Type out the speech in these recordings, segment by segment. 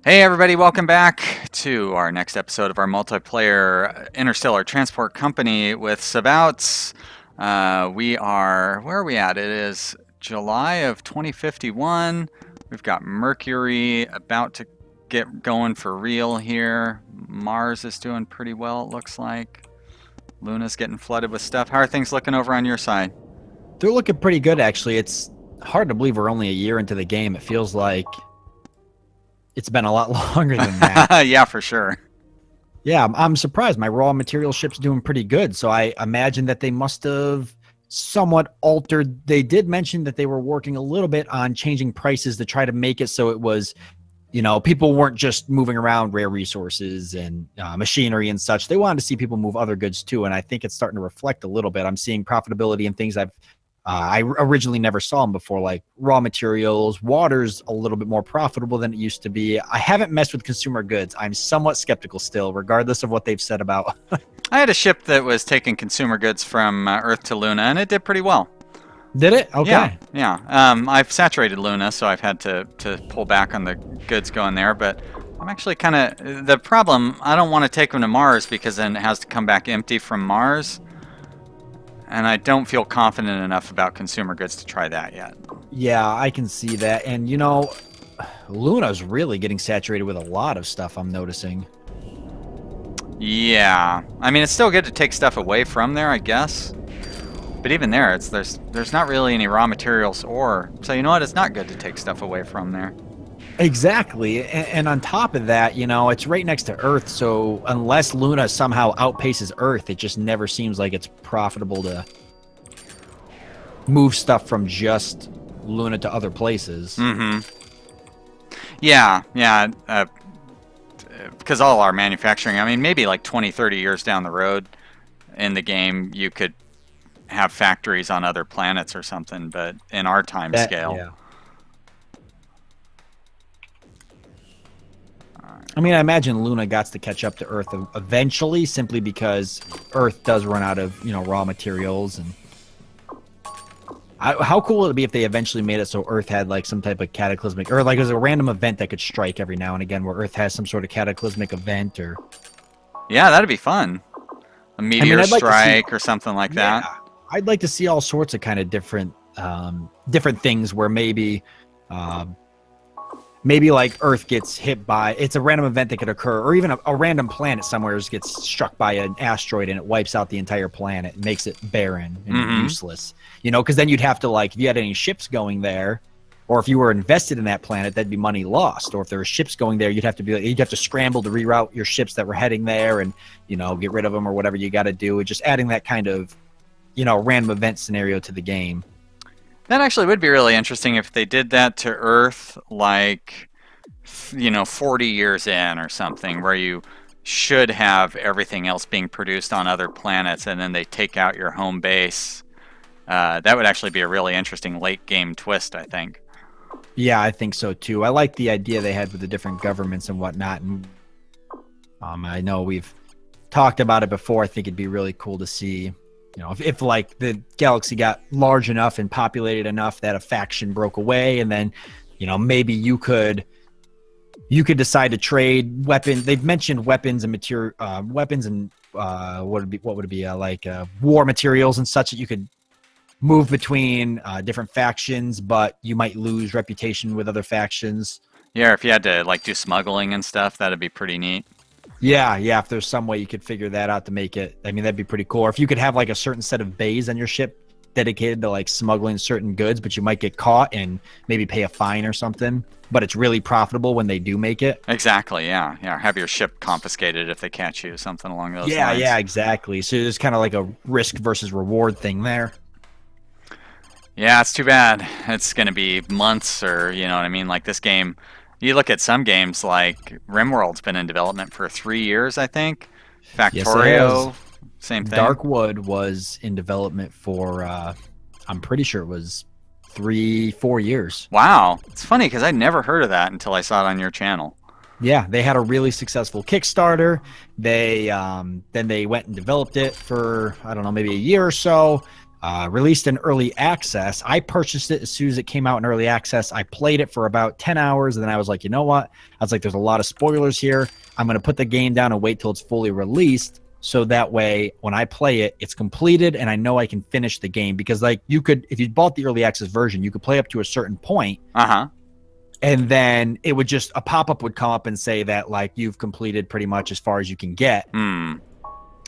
Hey everybody, welcome back to our next episode of our multiplayer Interstellar Transport Company with Sabouts. Where are we at? It is July of 2051. We've got Mercury about to get going for real here. Mars is doing pretty well, it looks like. Luna's getting flooded with stuff. How are things looking over on your side? They're looking pretty good, actually. It's hard to believe we're only a year into the game. It feels like it's been a lot longer than that. Yeah, for sure. Yeah, I'm surprised. My raw material ship's doing pretty good. So I imagine that they must have somewhat altered. They did mention that they were working a little bit on changing prices to try to make it so it was, people weren't just moving around rare resources and machinery and such. They wanted to see people move other goods too. And I think it's starting to reflect a little bit. I'm seeing profitability in things I originally never saw them before, like raw materials. Water's a little bit more profitable than it used to be. I haven't messed with consumer goods. I'm somewhat skeptical still, regardless of what they've said about. I had a ship that was taking consumer goods from Earth to Luna, and it did pretty well. Did it? Okay. Yeah. I've saturated Luna, so I've had to pull back on the goods going there, but I'm actually kind of... The problem, I don't want to take them to Mars because then it has to come back empty from Mars. And I don't feel confident enough about consumer goods to try that yet. Yeah, I can see that. And, Luna's really getting saturated with a lot of stuff, I'm noticing. Yeah. I mean, it's still good to take stuff away from there, I guess. But even there, there's not really any raw materials ore. So you know what? It's not good to take stuff away from there. Exactly. And on top of that, it's right next to Earth. So unless Luna somehow outpaces Earth, it just never seems like it's profitable to move stuff from just Luna to other places. Mm-hmm. Yeah. Because all our manufacturing, I mean, maybe like 20, 30 years down the road in the game, you could have factories on other planets or something. But in our time scale... Yeah. I mean, I imagine Luna got to catch up to Earth eventually, simply because Earth does run out of, raw materials. And how cool would it be if they eventually made it so Earth had like some type of cataclysmic, or like it was a random event that could strike every now and again, where Earth has some sort of cataclysmic event, or yeah, that'd be fun. A meteor strike or something like that. I'd like to see all sorts of kind of different things where maybe like Earth gets hit by, it's a random event that could occur, or even a random planet somewhere gets struck by an asteroid and it wipes out the entire planet and makes it barren and useless. Because then you'd have to, like, if you had any ships going there, or if you were invested in that planet, that'd be money lost. Or if there were ships going there, you'd have to scramble to reroute your ships that were heading there and, get rid of them or whatever you got to do. Just adding that kind of, random event scenario to the game. That actually would be really interesting if they did that to Earth, like, 40 years in or something, where you should have everything else being produced on other planets, and then they take out your home base. That would actually be a really interesting late game twist, I think. Yeah, I think so too. I like the idea they had with the different governments and whatnot. And I know we've talked about it before. I think it'd be really cool to see. If like the galaxy got large enough and populated enough that a faction broke away, and then, maybe you could decide to trade weapons. They've mentioned weapons and what would it be like war materials and such, that you could move between different factions, but you might lose reputation with other factions. Yeah, if you had to like do smuggling and stuff, that'd be pretty neat. Yeah, if there's some way you could figure that out to make it, I mean, that'd be pretty cool. Or if you could have like a certain set of bays on your ship dedicated to like smuggling certain goods, but you might get caught and maybe pay a fine or something, but it's really profitable when they do make it. Exactly, yeah. Have your ship confiscated if they catch you, something along those lines. Yeah, exactly. So there's kind of like a risk versus reward thing there. Yeah, it's too bad. It's going to be months, or, you know what I mean? Like this game... You look at some games like RimWorld's been in development for 3 years, I think. Factorio, same thing. Darkwood was in development for, I'm pretty sure it was 3-4 years. Wow. It's funny because I never heard of that until I saw it on your channel. Yeah, they had a really successful Kickstarter. They then they went and developed it for, I don't know, maybe a year or so. released in early access. I purchased it as soon as it came out in early access. I played it for about 10 hours, and then I was like, you know what? I was like, there's a lot of spoilers here. I'm going to put the game down and wait till it's fully released, so that way when I play it, it's completed and I know I can finish the game. Because like you could, if you bought the early access version, you could play up to a certain point, and then it would just, a pop-up would come up and say that like you've completed pretty much as far as you can get.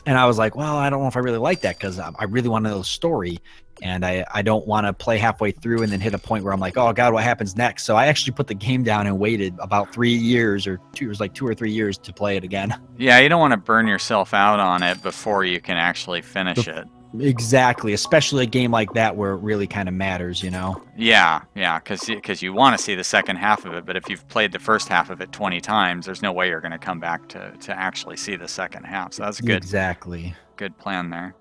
And I was like, well, I don't know if I really like that, because I really want to know the story, and I don't want to play halfway through and then hit a point where I'm like, oh God, what happens next? So I actually put the game down and waited about 3 years, or it was like 2 or 3 years to play it again. Yeah, you don't want to burn yourself out on it before you can actually finish it. Exactly, especially a game like that where it really kind of matters, you know? Yeah, because you want to see the second half of it, but if you've played the first half of it 20 times, there's no way you're going to come back to actually see the second half. So that's good. Exactly. Good plan there.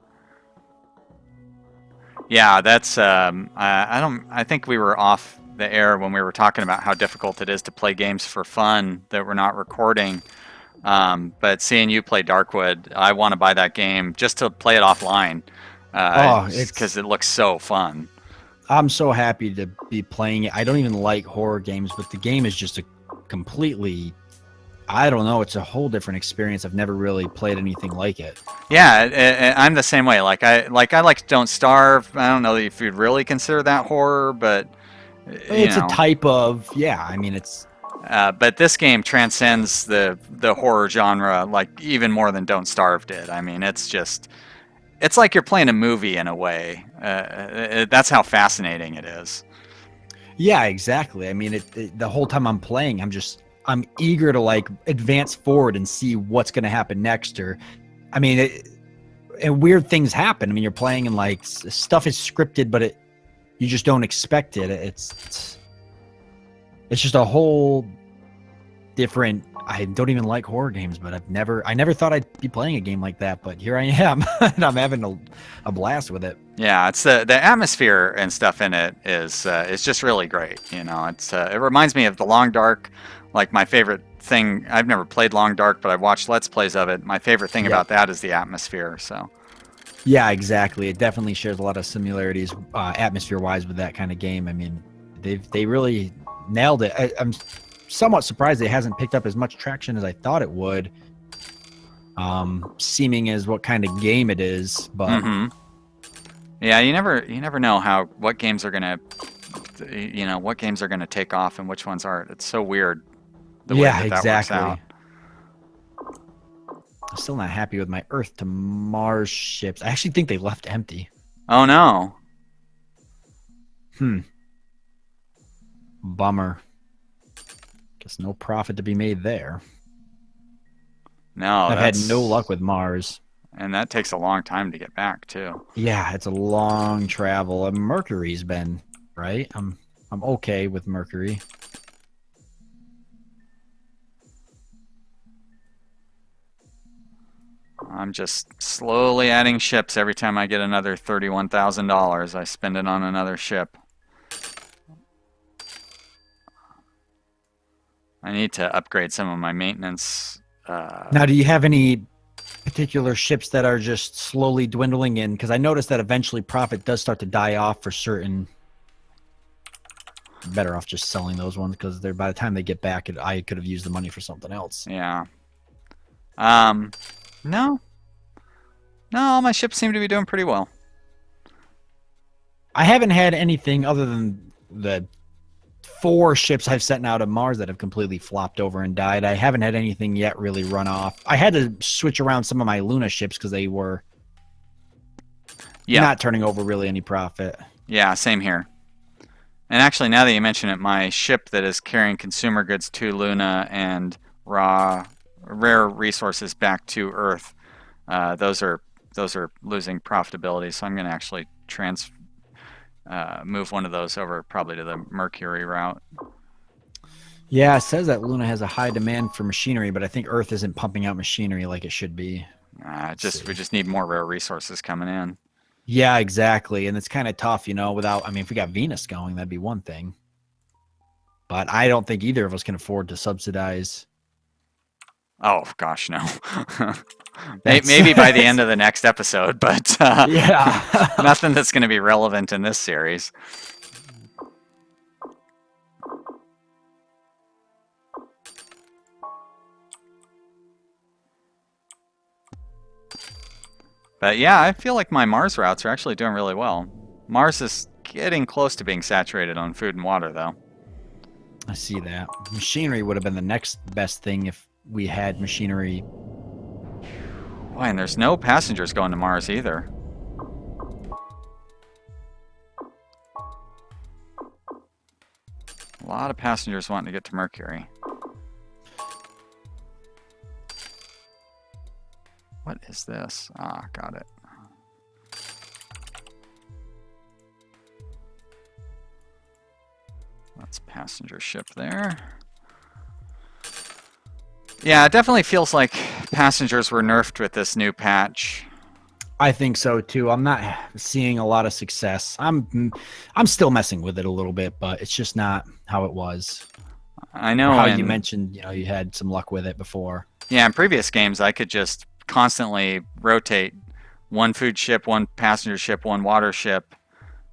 Yeah, that's I think we were off the air when we were talking about how difficult it is to play games for fun that we're not recording. But seeing you play Darkwood, I want to buy that game just to play it offline. Because it looks so fun. I'm so happy to be playing it. I don't even like horror games, but the game is just a completely, I don't know, it's a whole different experience. I've never really played anything like it. Yeah, I'm the same way. Like I like Don't Starve. I don't know if you'd really consider that horror, but it's a type of, yeah. I mean, it's. But this game transcends the horror genre like even more than Don't Starve did. I mean, it's like you're playing a movie in a way. That's how fascinating it is. Yeah, exactly. I mean, the whole time I'm playing, I'm eager to like advance forward and see what's going to happen next. Or, I mean, and weird things happen. I mean, you're playing and like stuff is scripted, but you just don't expect it. It's just a whole different. I don't even like horror games, but I never thought I'd be playing a game like that, but here I am, and I'm having a blast with it. Yeah, it's the atmosphere and stuff in it is just really great. You know, it reminds me of The Long Dark, like my favorite thing. I've never played Long Dark, but I've watched Let's Plays of it. My favorite thing about that is the atmosphere. So. Yeah, exactly. It definitely shares a lot of similarities, atmosphere-wise, with that kind of game. I mean, they really nailed it. I'm somewhat surprised it hasn't picked up as much traction as I thought it would, seeming as what kind of game it is. But yeah, you never know what games are gonna take off and which ones aren't. It's so weird. The way that exactly. Works out. I'm still not happy with my Earth to Mars ships. I actually think they left empty. Oh no. Bummer. Guess no profit to be made there. No, I've had no luck with Mars. And that takes a long time to get back too. Yeah, it's a long travel. Mercury's been right. I'm okay with Mercury. I'm just slowly adding ships. Every time I get another $31,000, I spend it on another ship. I need to upgrade some of my maintenance. Now, do you have any particular ships that are just slowly dwindling in? Because I noticed that eventually profit does start to die off for certain. Better off just selling those ones, because by the time they get back, I could have used the money for something else. Yeah. No, all my ships seem to be doing pretty well. I haven't had anything other than the 4 ships I've sent out of Mars that have completely flopped over and died. I haven't had anything yet really run off. I had to switch around some of my Luna ships because they were not turning over really any profit. Yeah, same here. And actually, now that you mention it, my ship that is carrying consumer goods to Luna and rare resources back to Earth, those are losing profitability. So I'm going to actually move one of those over probably to the Mercury route. Yeah, it says that Luna has a high demand for machinery, but I think Earth isn't pumping out machinery like it should be. We just need more rare resources coming in. Yeah, exactly. And it's kind of tough, if we got Venus going, that'd be one thing. But I don't think either of us can afford to subsidize. Oh, gosh, no. Maybe by the end of the next episode, but yeah. nothing that's going to be relevant in this series. But yeah, I feel like my Mars routes are actually doing really well. Mars is getting close to being saturated on food and water, though. I see that. Machinery would have been the next best thing if we had machinery. Boy, and there's no passengers going to Mars either. A lot of passengers wanting to get to Mercury. What is this? Ah, got it. That's passenger ship there. Yeah, it definitely feels like passengers were nerfed with this new patch. I think so too. I'm not seeing a lot of success. I'm still messing with it a little bit, but it's just not how it was. I know how you mentioned, you had some luck with it before. Yeah, in previous games I could just constantly rotate one food ship, one passenger ship, one water ship,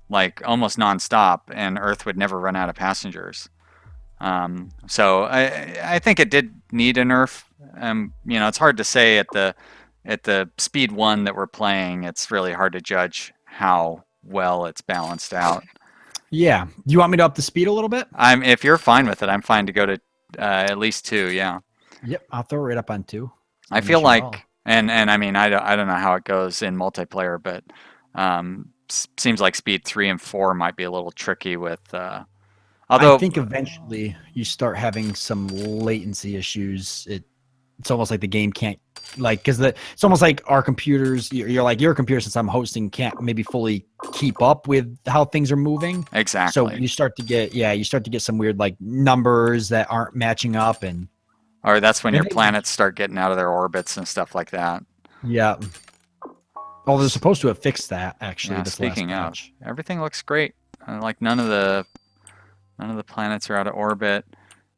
like almost nonstop, and Earth would never run out of passengers. So I think it did need a nerf. It's hard to say at the speed 1 that we're playing. It's really hard to judge how well it's balanced out. Yeah. Do you want me to up the speed a little bit? If you're fine with it, I'm fine to go to at least 2. Yeah. Yep. I'll throw it right up on 2. I feel like, and I mean, I don't know how it goes in multiplayer, but seems like speed 3 and 4 might be a little tricky with. Although I think eventually you start having some latency issues. It's almost like the game can't, because it's almost like our computers. You're like your computer, since I'm hosting, can't maybe fully keep up with how things are moving. Exactly. So you start to get some weird numbers that aren't matching up, or that's when your planets start getting out of their orbits and stuff like that. Yeah. Well, they're supposed to have fixed that actually. Yeah, speaking of, everything looks great. Like none of the planets are out of orbit.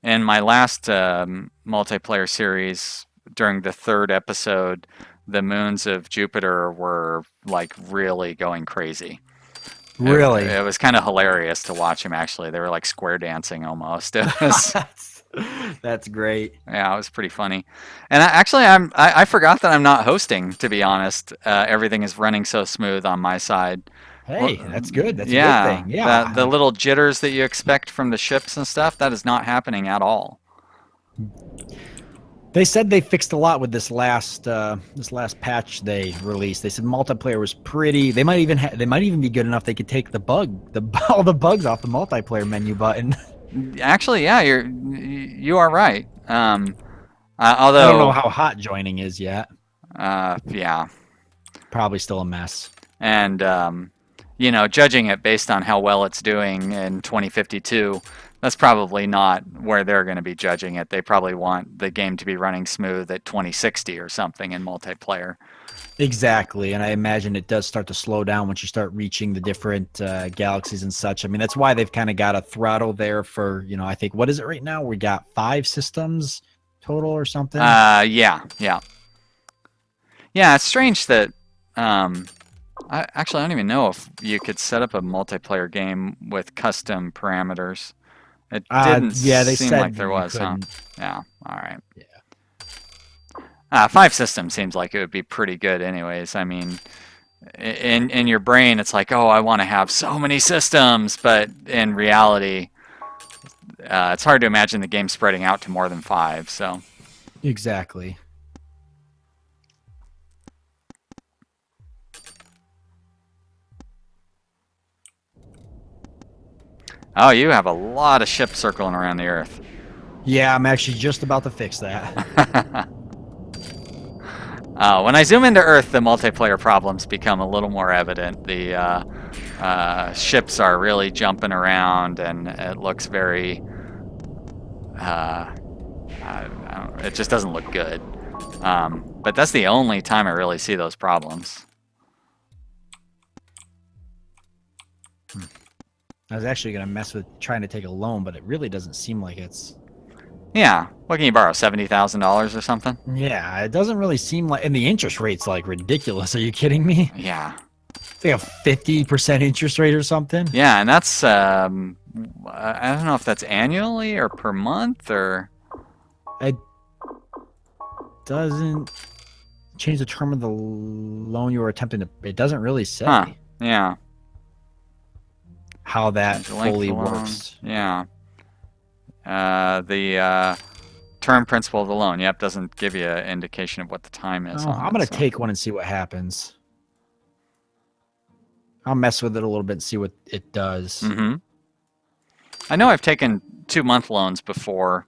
In my last multiplayer series, during the 3rd episode, the moons of Jupiter were like really going crazy. Really? It was kind of hilarious to watch them, actually. They were like square dancing almost. That's great. Yeah, it was pretty funny. And I forgot that I'm not hosting, to be honest. Everything is running so smooth on my side. Hey, that's good. That's a good thing. Yeah. The little jitters that you expect from the ships and stuff, that is not happening at all. They said they fixed a lot with this last patch they released. They said multiplayer was pretty. They might even be good enough they could take all the bugs off the multiplayer menu button. Actually, yeah, you are right. Although I don't know how hot joining is yet. Yeah. Probably still a mess. And judging it based on how well it's doing in 2052, that's probably not where they're going to be judging it. They probably want the game to be running smooth at 2060 or something in multiplayer. Exactly, and I imagine it does start to slow down once you start reaching the different galaxies and such. I mean, that's why they've kind of got a throttle there for, I think, what is it right now? We got 5 systems total or something? Yeah. Yeah, it's strange that... I don't even know if you could set up a multiplayer game with custom parameters. It didn't seem like there was, huh? Yeah, all right. Yeah. 5 systems seems like it would be pretty good anyways. I mean, in your brain, it's like, oh, I want to have so many systems, but in reality, it's hard to imagine the game spreading out to more than 5, so. Exactly. Oh, you have a lot of ships circling around the Earth. Yeah, I'm actually just about to fix that. When I zoom into Earth, the multiplayer problems become a little more evident. The ships are really jumping around, and it looks very... it just doesn't look good. But that's the only time I really see those problems. I was actually going to mess with trying to take a loan, but it really doesn't seem like it's Yeah. What can you borrow? $70,000 or something? Yeah, it doesn't really seem like, and the interest rate's like ridiculous. Are you kidding me? Yeah. It's like a 50% interest rate or something. Yeah, and that's I don't know if that's annually or per month or. It doesn't change the term of the loan you were attempting to. It doesn't really say Yeah. how that Change the length of fully the loan. works. Yeah. The term principal of the loan. Yep, doesn't give you an indication of what the time is. Oh, I'm going to take one and see what happens. I'll mess with it a little bit and see what it does. Mm-hmm. I know I've taken 2-month loans before.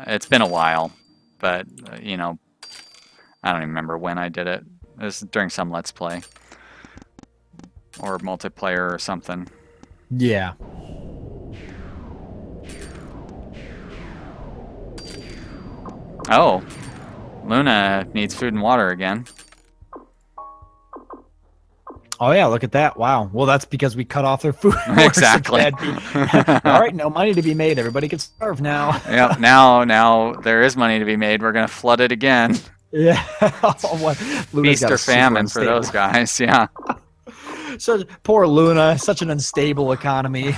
It's been a while, but you know, I don't even remember when I did it. It was during some Let's Play or multiplayer or something. Yeah. Oh, Luna needs food and water again. Oh yeah, look at that! Wow. Well, that's because we cut off their food. Exactly. All right, no money to be made. Everybody can starve now. Yep. Now there is money to be made. We're gonna flood it again. Yeah. Feast or famine for those guys. Yeah. So poor Luna, such an unstable economy.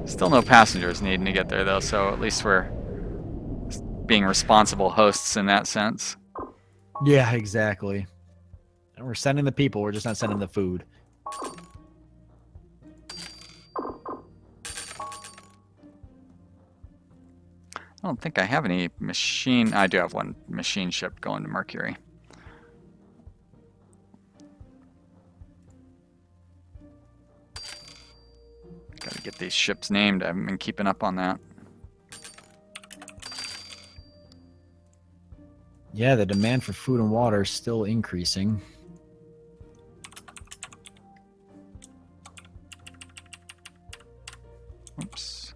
Still no passengers needing to get there though, so at least we're being responsible hosts in that sense. Yeah, exactly. And we're sending the people, we're just not sending the food. I don't think I have any machine. I do have one machine ship going to Mercury. Gotta get these ships named. I haven't been keeping up on that. Yeah, the demand for food and water is still increasing. Oops.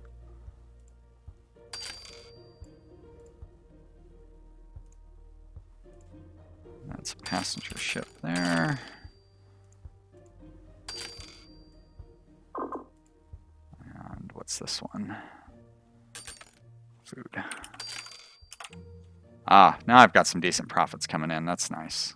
That's a passenger ship there. And what's this one? Food. Ah, now I've got some decent profits coming in. That's nice.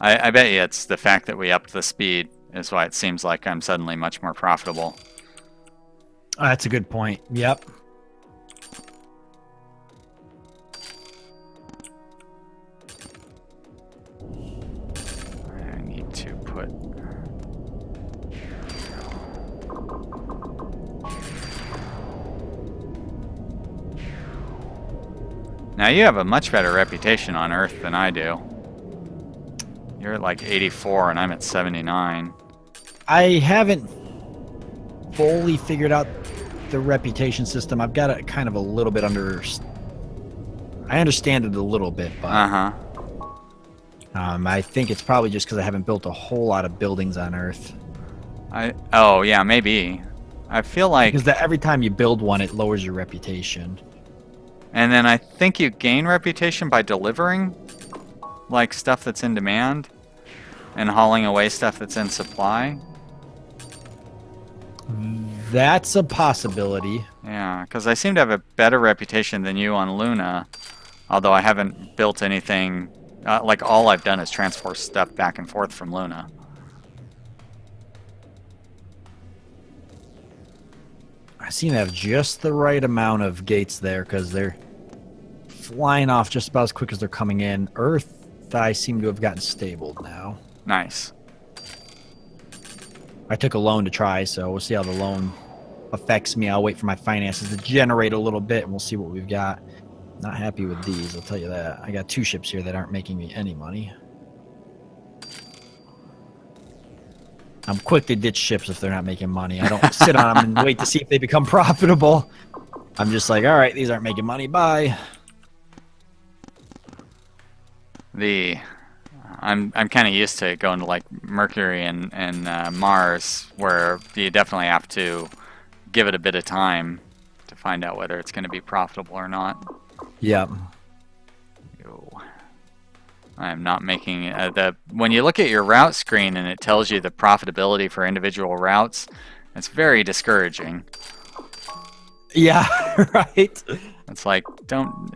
I bet you it's the fact that we upped the speed is why it seems like I'm suddenly much more profitable. Oh, that's a good point. Yep. I need to put... Now you have a much better reputation on Earth than I do. You're at like 84 and I'm at 79. I haven't fully figured out the reputation system. I've got it kind of a little bit under... I understand it a little bit, but... Uh-huh. I think it's probably just because I haven't built a whole lot of buildings on Earth. Oh, yeah, maybe. I feel like... Because every time you build one, it lowers your reputation. And then I think you gain reputation by delivering, like, stuff that's in demand and hauling away stuff that's in supply. That's a possibility. Yeah, because I seem to have a better reputation than you on Luna, although I haven't built anything... like, all I've done is transport stuff back and forth from Luna. I seem to have just the right amount of gates there because they're flying off just about as quick as they're coming in. Earth, I seem to have gotten stable now. Nice. I took a loan to try, so we'll see how the loan affects me. I'll wait for my finances to generate a little bit, and we'll see what we've got. Not happy with these, I'll tell you that. I got 2 ships here that aren't making me any money. I'm quick to ditch ships if they're not making money. I don't sit on them and wait to see if they become profitable. I'm just like, all right, these aren't making money, bye. The I'm kind of used to going to like Mercury and Mars, where you definitely have to give it a bit of time to find out whether it's going to be profitable or not. Yeah. I am not making when you look at your route screen and it tells you the profitability for individual routes, it's very discouraging. Yeah, right. It's like don't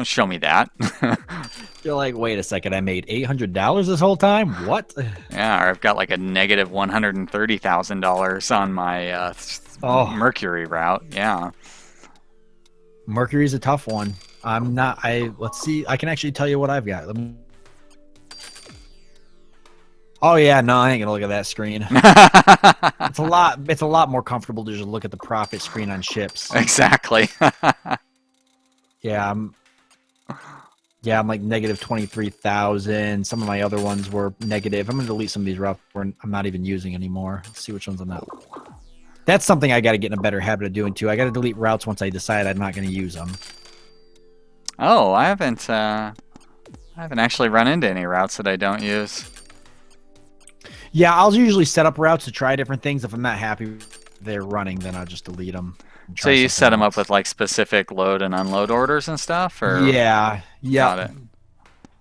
show me that. You're like, wait a second, I made $800 this whole time? What? Yeah, or I've got like a negative $130,000 on my Mercury route. Yeah. Mercury's a tough one. Let's see. I can actually tell you what I've got. Oh yeah, no, I ain't gonna look at that screen. It's a lot more comfortable to just look at the profit screen on ships. Exactly. Yeah, I'm like negative 23,000. Some of my other ones were negative. I'm gonna delete some of these routes I'm not even using anymore. Let's see which ones I'm not. That's something I got to get in a better habit of doing too. I got to delete routes once I decide I'm not going to use them. Oh, I haven't actually run into any routes that I don't use. Yeah, I'll usually set up routes to try different things. If I'm not happy they're running, then I'll just delete them. So you set them up with like specific load and unload orders and stuff, or? Yeah. Got it.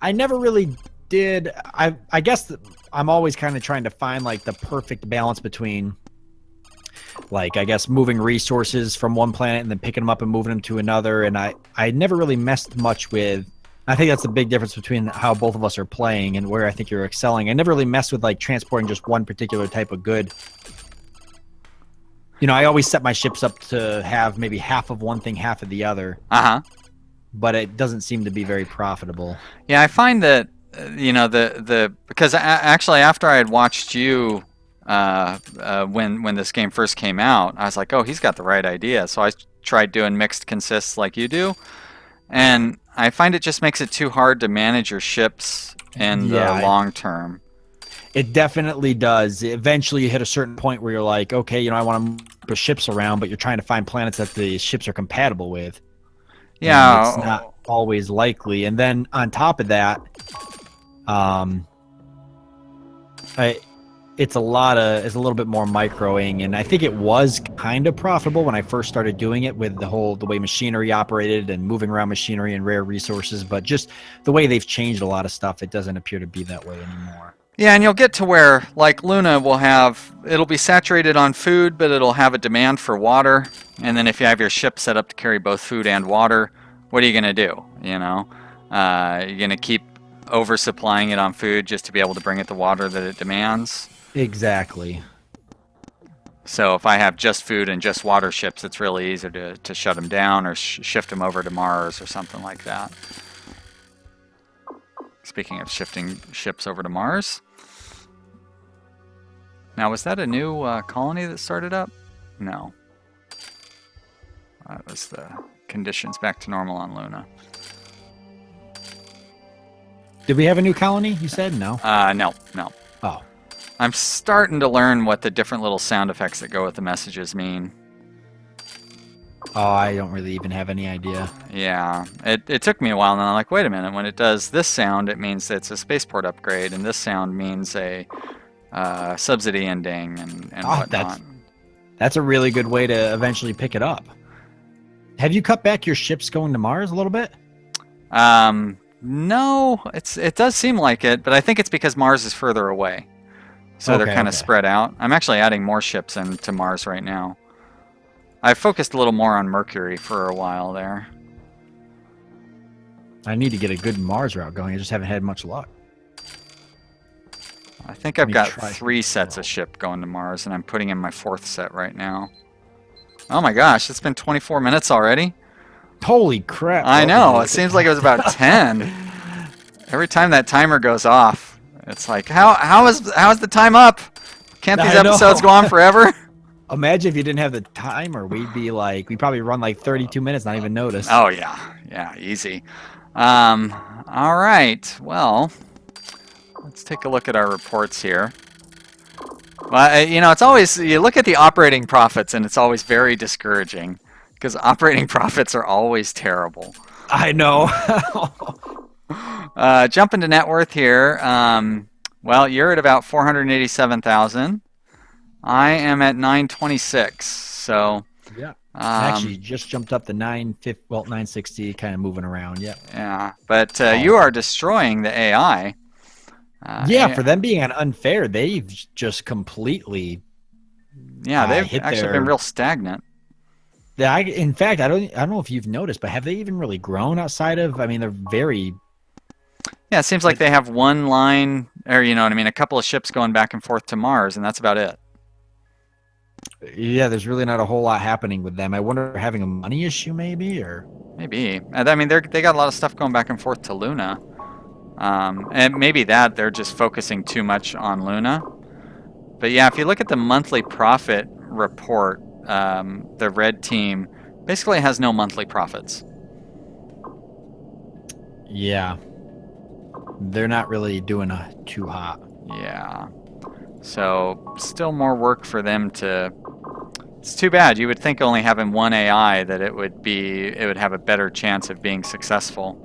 I never really did. I guess I'm always kind of trying to find like the perfect balance between, like, I guess moving resources from one planet and then picking them up and moving them to another. And I never really messed much with. I think that's the big difference between how both of us are playing and where I think you're excelling. I never really messed with like transporting just one particular type of good. You know, I always set my ships up to have maybe half of one thing, half of the other. But it doesn't seem to be very profitable. Yeah, I find that because actually after I had watched you when this game first came out, I was like, oh, he's got the right idea. So I tried doing mixed consists like you do, and I find it just makes it too hard to manage your ships in the long term. It definitely does. Eventually you hit a certain point where you're like, okay, I want to move the ships around, but you're trying to find planets that the ships are compatible with. Yeah. And it's not always likely. And then on top of that, it's a little bit more microing, and I think it was kind of profitable when I first started doing it with the way machinery operated and moving around machinery and rare resources, but just the way they've changed a lot of stuff, it doesn't appear to be that way anymore. Yeah, and you'll get to where, like, Luna it'll be saturated on food, but it'll have a demand for water, and then if you have your ship set up to carry both food and water, what are you going to do, You're going to keep oversupplying it on food just to be able to bring it the water that it demands? Exactly. So if I have just food and just water ships, it's really easy to shut them down or shift them over to Mars or something like that. Speaking of shifting ships over to Mars. Now, was that a new colony that started up? No. That was the conditions back to normal on Luna. Did we have a new colony, you said? No. No. Oh. I'm starting to learn what the different little sound effects that go with the messages mean. Oh, I don't really even have any idea. Yeah, it took me a while, and I'm like, wait a minute, when it does this sound, it means it's a spaceport upgrade, and this sound means a subsidy ending and whatnot. That's a really good way to eventually pick it up. Have you cut back your ships going to Mars a little bit? No, it does seem like it, but I think it's because Mars is further away. So they're kind of spread out. I'm actually adding more ships into Mars right now. I've focused a little more on Mercury for a while there. I need to get a good Mars route going. I just haven't had much luck. I think I've got 3 sets of ship going to Mars, and I'm putting in my 4th set right now. Oh my gosh, it's been 24 mines already? Holy crap. I know, it seems like it was about 10. Every time that timer goes off, it's like, how is the time up? Can't these episodes go on forever? Imagine if you didn't have the timer. We'd probably run like 32 minutes, not even notice. Oh yeah, easy. All right, well, let's take a look at our reports here. Well, it's always, you look at the operating profits and it's always very discouraging because operating profits are always terrible. I know. Jumping to net worth here. Well, you're at about 487,000. I am at 926. So, Yeah. Actually, just jumped up to 950, well, 960, kind of moving around. Yep. yeah. But you are destroying the AI. Yeah, for them being unfair, they've just completely. Yeah, they've hit actually been real stagnant. Yeah, in fact, I don't know if you've noticed, but have they even really grown outside of? I mean, they're very. Yeah, it seems like they have one line, or you know what I mean, a couple of ships going back and forth to Mars, and that's about it. Yeah, there's really not a whole lot happening with them. I wonder if they're having a money issue, maybe, or maybe. I mean, they got a lot of stuff going back and forth to Luna, and maybe that they're just focusing too much on Luna. But yeah, if you look at the monthly profit report, the red team basically has no monthly profits. Yeah, they're not really doing too hot. Yeah. So still more work for them to. It's too bad. You would think only having one AI that it would have a better chance of being successful.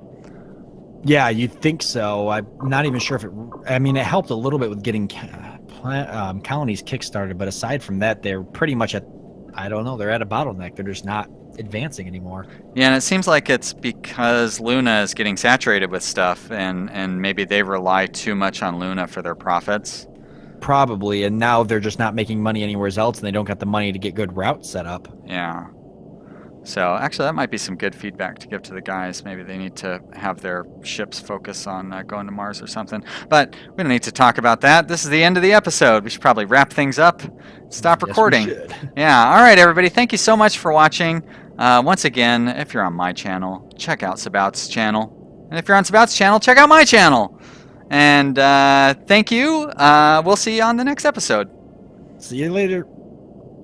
Yeah, you'd think so. I'm not even sure if it. I mean, it helped a little bit with getting colonies kickstarted, but aside from that, they're pretty much at. I don't know. They're at a bottleneck. They're just not advancing anymore. Yeah, and it seems like it's because Luna is getting saturated with stuff, and maybe they rely too much on Luna for their profits. Probably, and now they're just not making money anywhere else, and they don't got the money to get good routes set up. Yeah. So actually, that might be some good feedback to give to the guys. Maybe they need to have their ships focus on going to Mars or something. But we don't need to talk about that. This is the end of the episode. We should probably wrap things up. Stop recording. Yes, we should. Yeah. All right, everybody. Thank you so much for watching. Once again, if you're on my channel, check out Sabouts' channel. And if you're on Sabouts' channel, check out my channel. And thank you. We'll see you on the next episode. See you later.